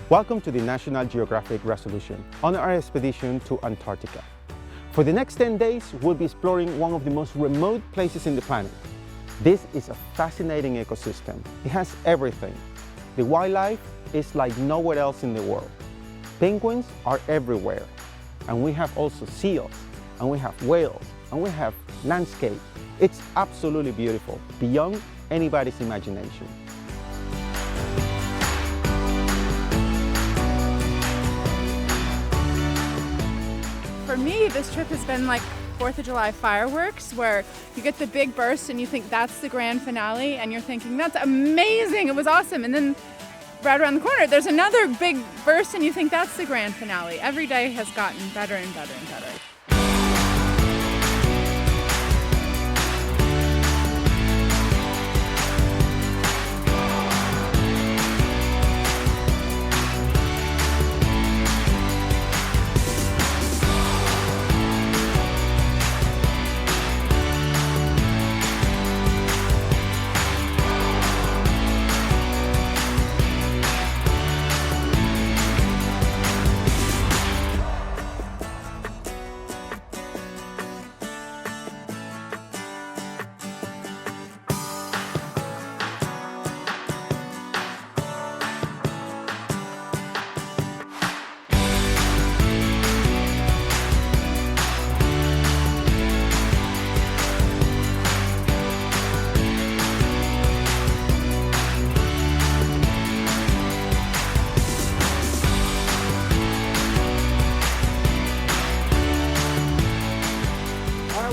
Welcome to the National Geographic Resolution on our expedition to Antarctica. For the next 10 days, we'll be exploring one of the most remote places in the planet. This is a fascinating ecosystem. It has everything. The wildlife is like nowhere else in the world. Penguins are everywhere. And we have also seals, and we have whales, and we have landscape. It's absolutely beautiful, beyond anybody's imagination. For me, this trip has been like 4th of July fireworks, where you get the big burst and you think that's the grand finale, and you're thinking, that's amazing, it was awesome. And then right around the corner, there's another big burst and you think that's the grand finale. Every day has gotten better and better and better.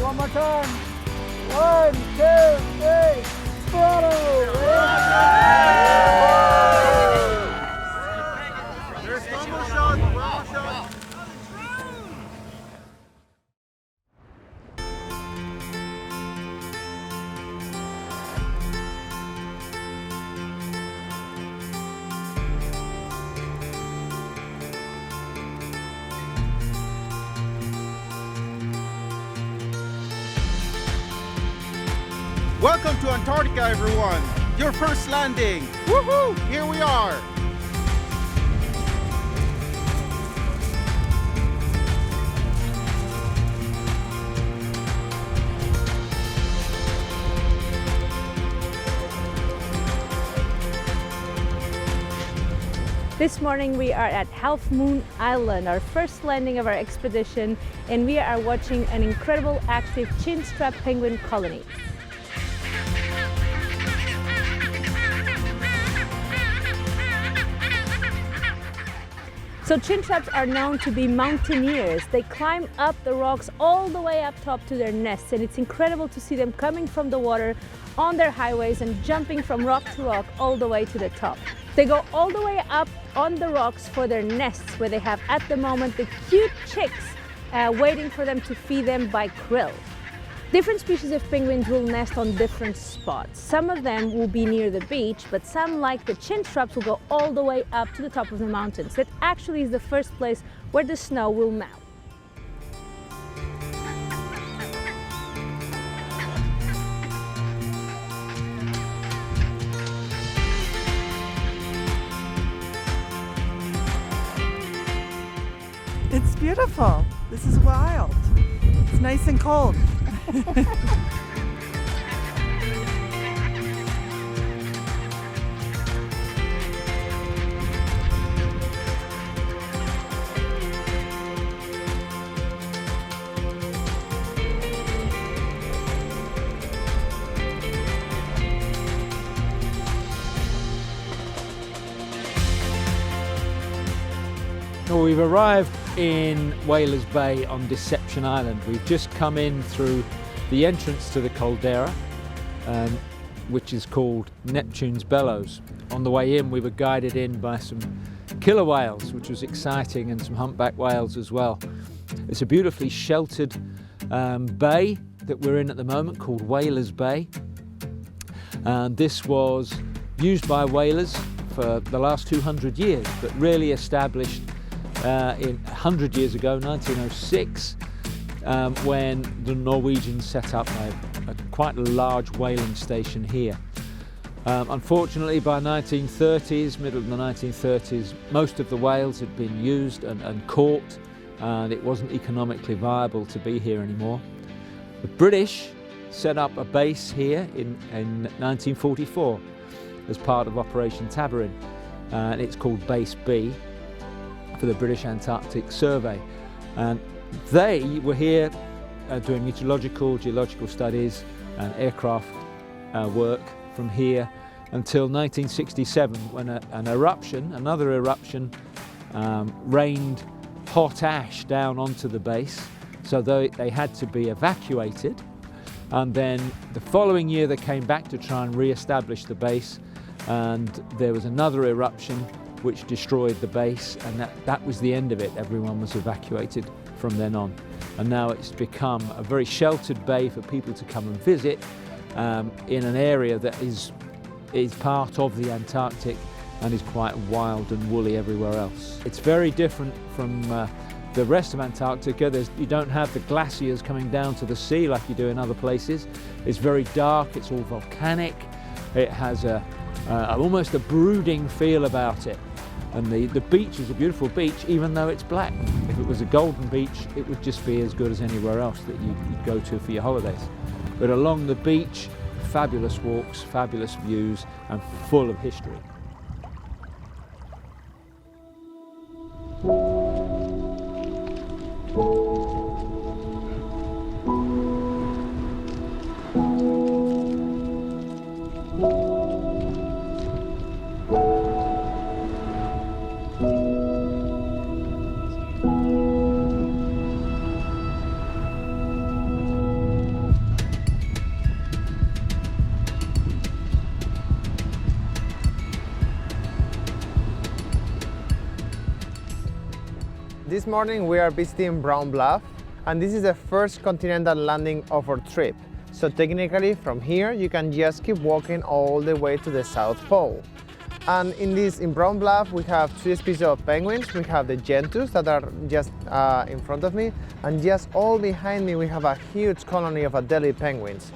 One more time. 1, 2, 3, throttle! There's one more shot, one more shot. Welcome to Antarctica, everyone! Your first landing! Woohoo! Here we are! This morning we are at Half Moon Island, our first landing of our expedition, and we are watching an incredible active chinstrap penguin colony. So chinstraps are known to be mountaineers. They climb up the rocks all the way up top to their nests, and it's incredible to see them coming from the water on their highways and jumping from rock to rock all the way to the top. They go all the way up on the rocks for their nests, where they have at the moment the cute chicks waiting for them to feed them by krill. Different species of penguins will nest on different spots. Some of them will be near the beach, but some, like the chinstraps, will go all the way up to the top of the mountains. That actually is the first place where the snow will melt. It's beautiful. This is wild. It's nice and cold. Well, we've arrived in Whalers Bay on Deception Island. We've just come in through the entrance to the caldera, which is called Neptune's Bellows. On the way in, we were guided in by some killer whales, which was exciting, and some humpback whales as well. It's a beautifully sheltered bay that we're in at the moment, called Whalers Bay. This was used by whalers for the last 200 years, but really established 100 years ago, 1906, when the Norwegians set up a quite large whaling station here. Unfortunately, by 1930s, middle of the 1930s, most of the whales had been used and caught, and it wasn't economically viable to be here anymore. The British set up a base here in 1944 as part of Operation Tabarin, and it's called Base B for the British Antarctic Survey. And they were here doing meteorological, geological studies and aircraft work from here until 1967, when another eruption, rained hot ash down onto the base, so they had to be evacuated. And then the following year they came back to try and re-establish the base, and there was another eruption which destroyed the base, and that was the end of it. Everyone was evacuated from then on. And now it's become a very sheltered bay for people to come and visit in an area that is part of the Antarctic and is quite wild and woolly everywhere else. It's very different from the rest of Antarctica. You don't have the glaciers coming down to the sea like you do in other places. It's very dark, it's all volcanic. It has almost a brooding feel about it. And the beach is a beautiful beach, even though it's black. If it was a golden beach, it would just be as good as anywhere else that you'd go to for your holidays. But along the beach, fabulous walks, fabulous views, and full of history. This morning we are visiting Brown Bluff, and this is the first continental landing of our trip. So technically from here you can just keep walking all the way to the South Pole. And in Brown Bluff we have two species of penguins. We have the gentus that are just in front of me, and just all behind me we have a huge colony of Adelie penguins.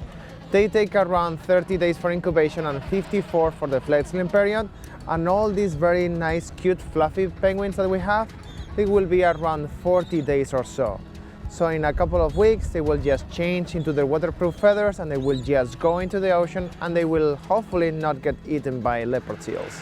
They take around 30 days for incubation and 54 for the fledgling period, and all these very nice, cute, fluffy penguins that we have, it will be around 40 days or so. So in a couple of weeks they will just change into their waterproof feathers, and they will just go into the ocean, and they will hopefully not get eaten by leopard seals.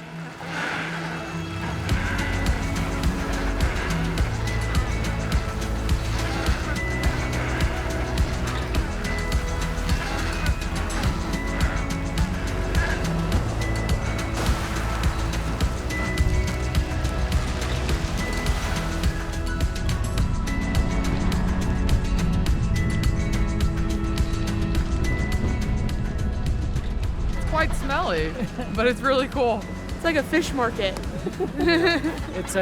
Quite smelly, but it's really cool. It's like a fish market. It's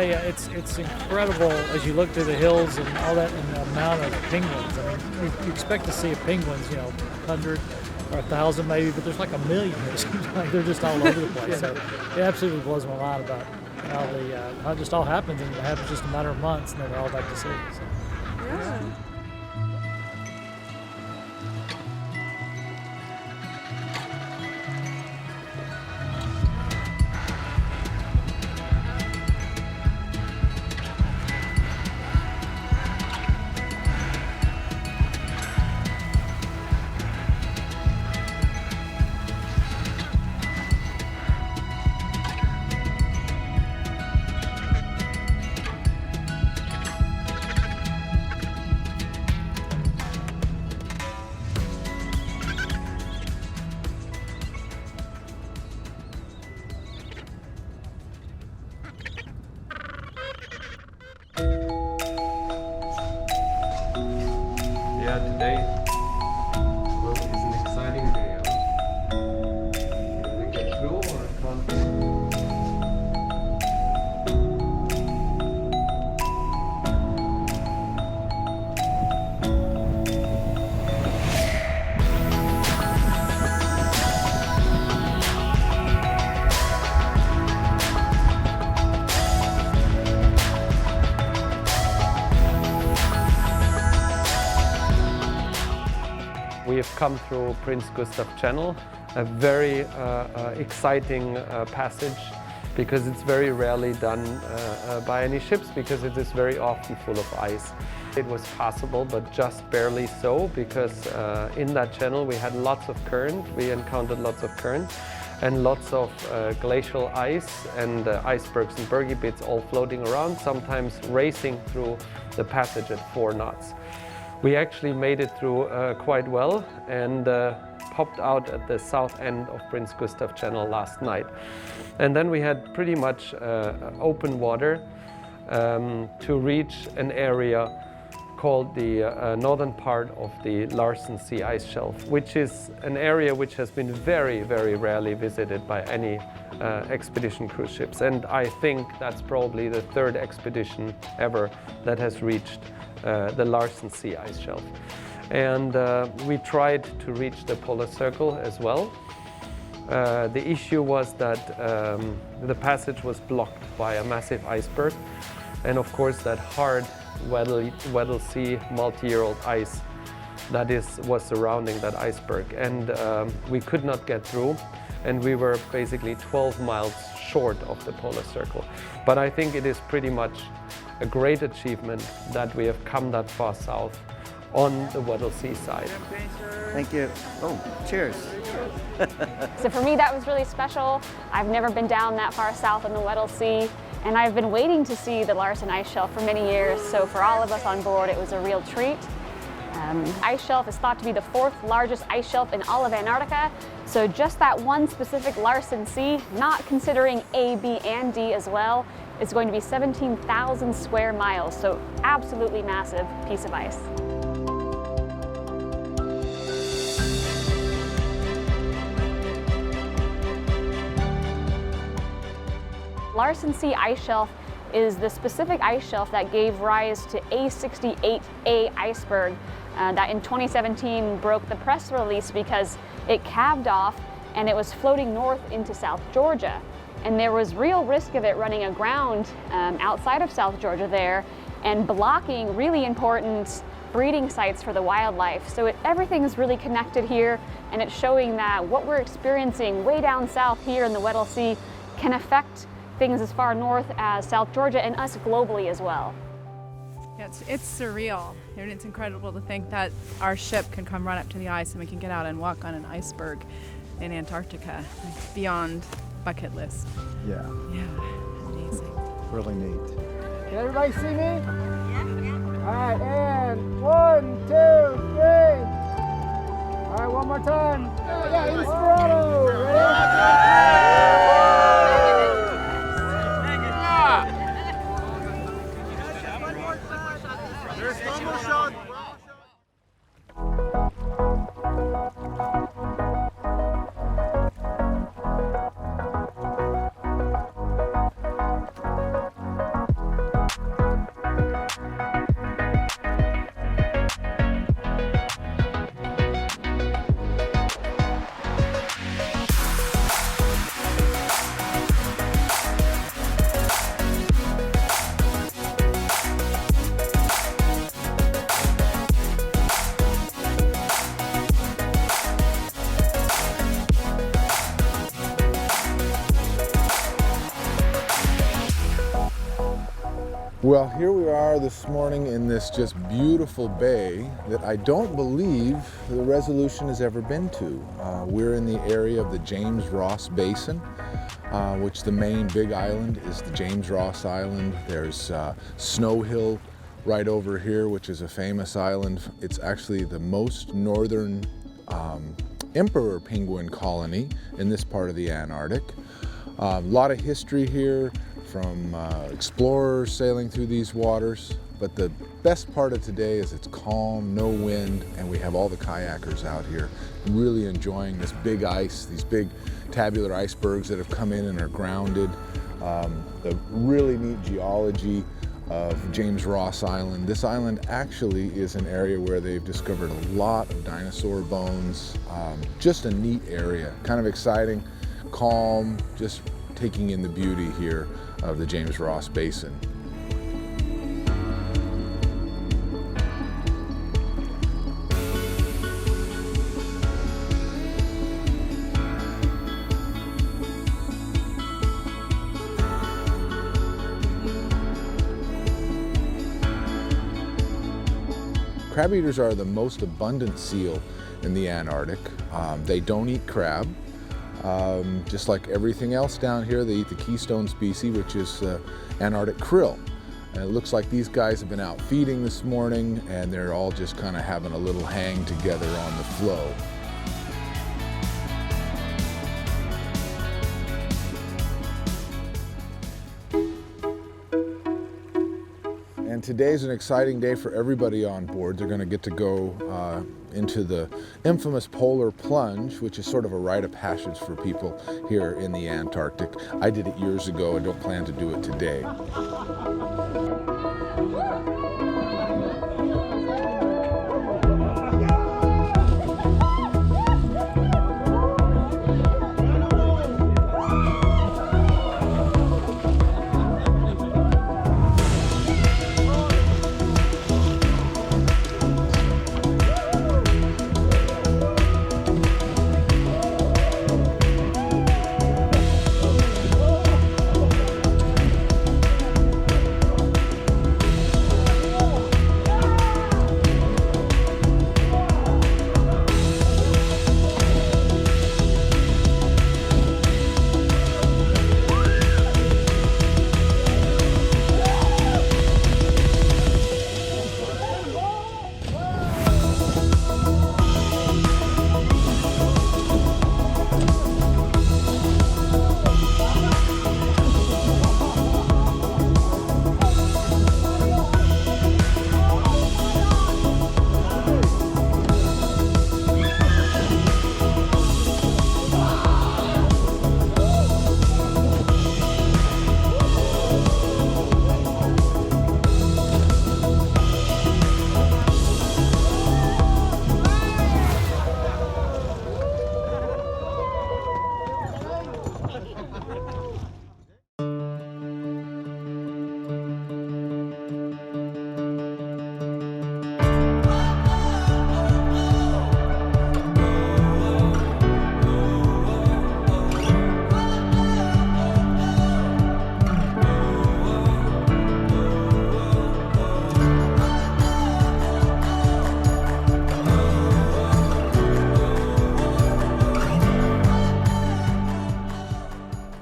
incredible as you look through the hills and all that, and the amount of penguins. I mean, you expect to see penguins, 100 or 1,000 maybe, but there's like 1 million here. It seems like they're just all over the place. So it absolutely blows my mind about how it just all happens, and it happens just a matter of months, and then they're all back to sea. So. Yeah. Yeah, today is an exciting day. Can we get through or can't we? We have come through Prince Gustav Channel, a very exciting passage, because it's very rarely done by any ships, because it is very often full of ice. It was possible, but just barely so, because in that channel we had lots of current. We encountered lots of current and lots of glacial ice and icebergs and bergy bits all floating around, sometimes racing through the passage at 4 knots. We actually made it through quite well and popped out at the south end of Prince Gustav Channel last night. And then we had pretty much open water to reach an area called the northern part of the Larsen Sea ice shelf, which is an area which has been very, very rarely visited by any expedition cruise ships. And I think that's probably the 3rd expedition ever that has reached the Larsen Sea ice shelf. And we tried to reach the polar circle as well. The issue was that the passage was blocked by a massive iceberg, and of course that hard Weddell Sea multi-year-old ice that was surrounding that iceberg, and we could not get through, and we were basically 12 miles short of the polar circle. But I think it is pretty much a great achievement that we have come that far south on the Weddell Sea side. Thank you. Oh, cheers. So for me, that was really special. I've never been down that far south on the Weddell Sea, and I've been waiting to see the Larsen ice shelf for many years, so for all of us on board, it was a real treat. Ice shelf is thought to be the 4th largest ice shelf in all of Antarctica, so just that one specific Larsen Sea, not considering A, B, and D as well, is going to be 17,000 square miles, so absolutely massive piece of ice. Larsen Sea ice shelf is the specific ice shelf that gave rise to A68A iceberg that in 2017 broke the press release because it calved off and it was floating north into South Georgia. And there was real risk of it running aground outside of South Georgia there and blocking really important breeding sites for the wildlife. So everything is really connected here, and it's showing that what we're experiencing way down south here in the Weddell Sea can affect things as far north as South Georgia and us globally as well. Yeah, it's surreal, and it's incredible to think that our ship can come run up to the ice and we can get out and walk on an iceberg in Antarctica, like beyond bucket list. Yeah. Yeah, amazing. Really neat. Can everybody see me? Yeah. All right, and 1, 2, 3. All right, one more time. Yeah, Inspirato. Well, here we are this morning in this just beautiful bay that I don't believe the Resolution has ever been to. We're in the area of the James Ross Basin, which the main big island is the James Ross Island. There's Snow Hill right over here, which is a famous island. It's actually the most northern emperor penguin colony in this part of the Antarctic. A lot of history here, from explorers sailing through these waters, but the best part of today is it's calm, no wind, and we have all the kayakers out here really enjoying this big ice, these big tabular icebergs that have come in and are grounded, the really neat geology of James Ross Island. This island actually is an area where they've discovered a lot of dinosaur bones. Just a neat area, kind of exciting, calm, just taking in the beauty here of the James Ross Basin. Crab eaters are the most abundant seal in the Antarctic. They don't eat crab. Just like everything else down here, they eat the keystone species, which is Antarctic krill. And it looks like these guys have been out feeding this morning, and they're all just kind of having a little hang together on the floe. And today's an exciting day for everybody on board. They're going to get to go into the infamous polar plunge, which is sort of a rite of passage for people here in the Antarctic. I did it years ago. I don't plan to do it today.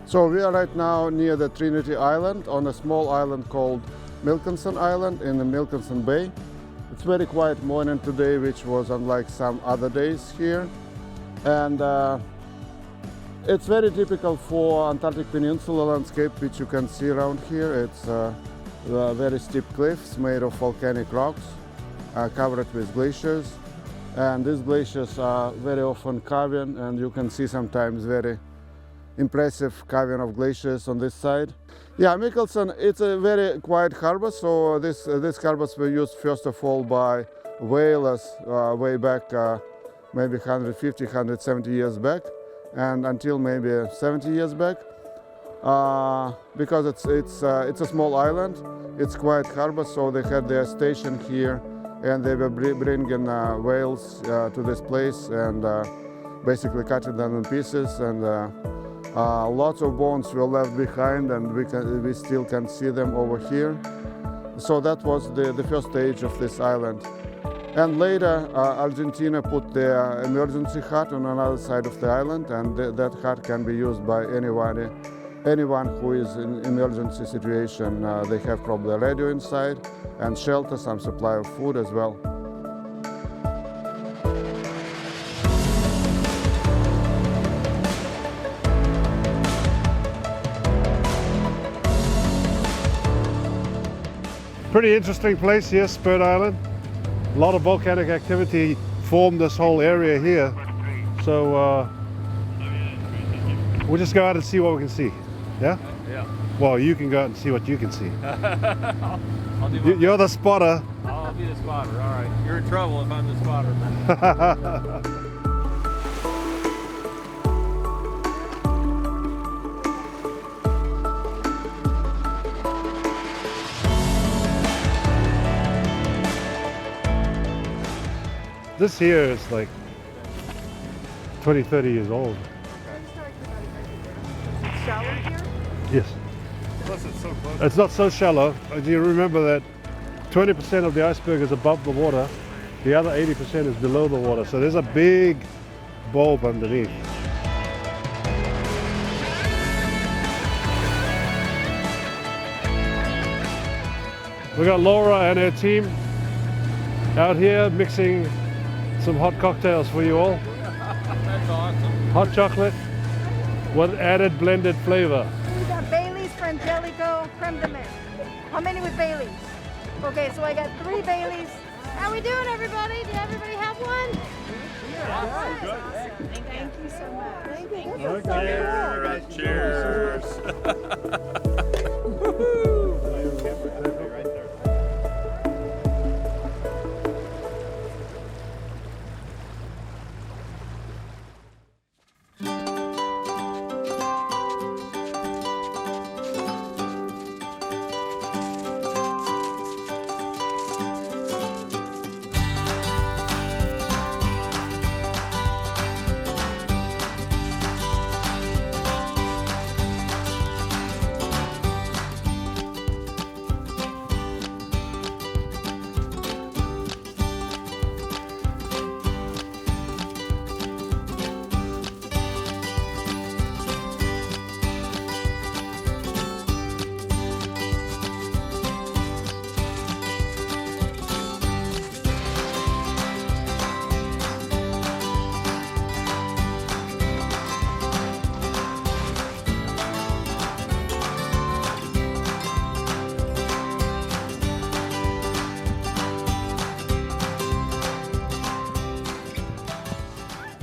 So we are right now near the Trinity Island on a small island called Wilkinson Island in the Wilkinson Bay. It's very quiet morning today, which was unlike some other days here. And it's very typical for Antarctic Peninsula landscape, which you can see around here. It's very steep cliffs made of volcanic rocks, covered with glaciers. And these glaciers are very often carving, and you can see sometimes very impressive carving of glaciers on this side. Yeah, Mikkelsen, it's a very quiet harbor, so these harbors were used first of all by whalers way back, maybe 150, 170 years back, and until maybe 70 years back. Because it's a small island, it's quiet harbor, so they had their station here, and they were bringing whales to this place and basically cutting them in pieces, and lots of bones were left behind, and we still can see them over here. So that was the first stage of this island. And later, Argentina put their emergency hut on another side of the island, and that hut can be used by anyone who is in emergency situation. They have probably a radio inside and shelter, some supply of food as well. Pretty interesting place here, Spurt Island. A lot of volcanic activity formed this whole area here. So we'll just go out and see what we can see. Yeah? Yeah. Well, you can go out and see what you can see. I'll do You're the spotter. I'll be the spotter, all right. You're in trouble if I'm the spotter. This here is like 20, 30 years old. Shallow here? Yes. Plus it's so close. It's not so shallow. You remember that 20% of the iceberg is above the water The other 80% is below the water. So there's a big bulb underneath. We got Laura and her team out here mixing some hot cocktails for you all. That's awesome. Hot chocolate with added blended flavor. We got Bailey's for Angelico creme de menthe. How many with Bailey's? Okay, so I got 3 Baileys. How we doing, everybody? Did everybody have one? Yeah. Good. Awesome. Thank you so much. Thank you. This is so cool. Cheers.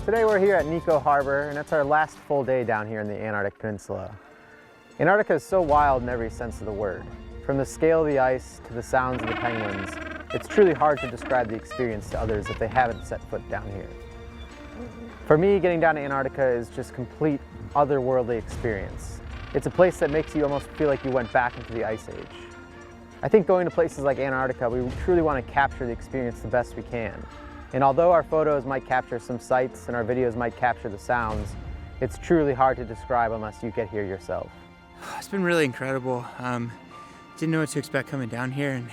Today we're here at Nico Harbor, and it's our last full day down here in the Antarctic Peninsula. Antarctica is so wild in every sense of the word. From the scale of the ice to the sounds of the penguins, it's truly hard to describe the experience to others if they haven't set foot down here. For me, getting down to Antarctica is just complete otherworldly experience. It's a place that makes you almost feel like you went back into the Ice Age. I think going to places like Antarctica, we truly want to capture the experience the best we can. And although our photos might capture some sights and our videos might capture the sounds, it's truly hard to describe unless you get here yourself. It's been really incredible. Didn't know what to expect coming down here, and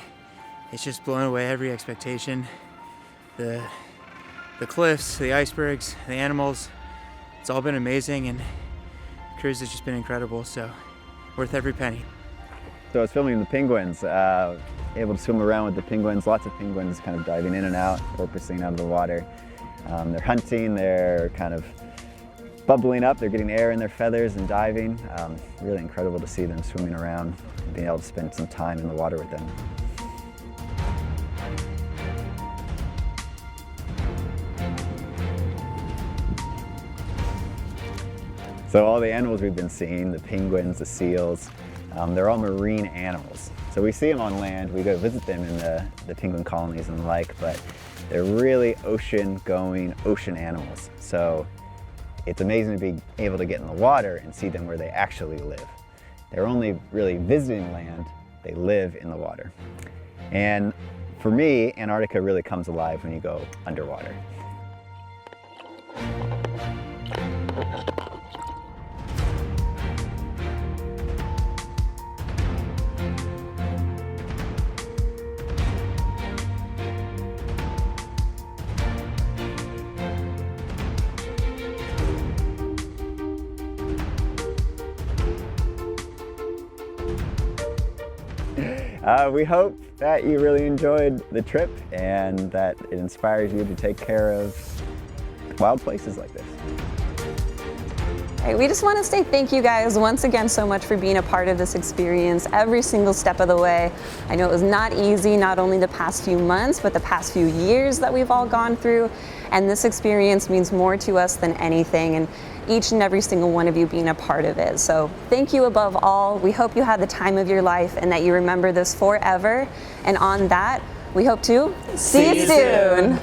it's just blown away every expectation. The cliffs, the icebergs, the animals, it's all been amazing, and the cruise has just been incredible, so worth every penny. So I was filming the penguins, able to swim around with the penguins, lots of penguins kind of diving in and out, porpoising out of the water. They're hunting, they're kind of bubbling up, they're getting air in their feathers and diving. Really incredible to see them swimming around and being able to spend some time in the water with them. So all the animals we've been seeing, the penguins, the seals, they're all marine animals. So we see them on land, we go visit them in the penguin colonies and the like, but they're really ocean-going, ocean animals. So it's amazing to be able to get in the water and see them where they actually live. They're only really visiting land, they live in the water. And for me, Antarctica really comes alive when you go underwater. We hope that you really enjoyed the trip and that it inspires you to take care of wild places like this. Hey, we just want to say thank you guys once again so much for being a part of this experience every single step of the way. I know it was not easy, not only the past few months, but the past few years that we've all gone through. And this experience means more to us than anything, and each and every single one of you being a part of it. So thank you above all. We hope you had the time of your life and that you remember this forever. And on that, we hope to see you soon.